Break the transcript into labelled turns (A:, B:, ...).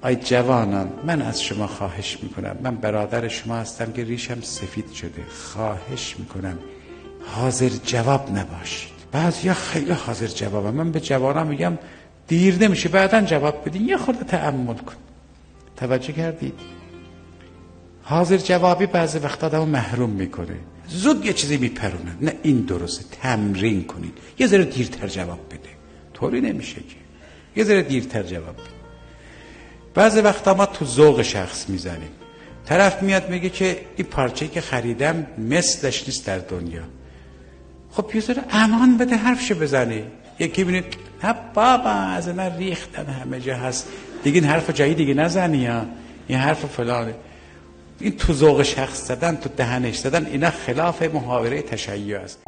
A: آی جوانان، من از شما خواهش میکنم، من برادر شما هستم که ریشم سفید شده، خواهش میکنم حاضر جواب نباشید. بعضیا خیلی حاضر جوابم. من به جوانان میگم دیر نمیشه، بعداً جواب بدین، یه خورده تأمل کن. توجه کردید؟ حاضر جوابی بعضی وقت آدمو محروم میکنه، زود یه چیزی میپرونه. نه، این درسته، تمرین کنید، یه ذره دیرتر جواب بده. طوری نمیشه که یه ذره دیرتر جواب بده. بعضی وقتا ما تو ذوق شخص میزنیم. طرف میاد میگه که این پارچه‌ای که خریدم مثلش نیست در دنیا. خب یه ذره امان بده حرفشو بزنی. یکی میبینه نه بابا از من ریختن همه جا هست، دیگه این حرف جایی دیگه نزنی ها، این حرف فلانه. این تو ذوق شخص زدن، تو دهنش زدن، اینا خلاف محاوره تشیع است.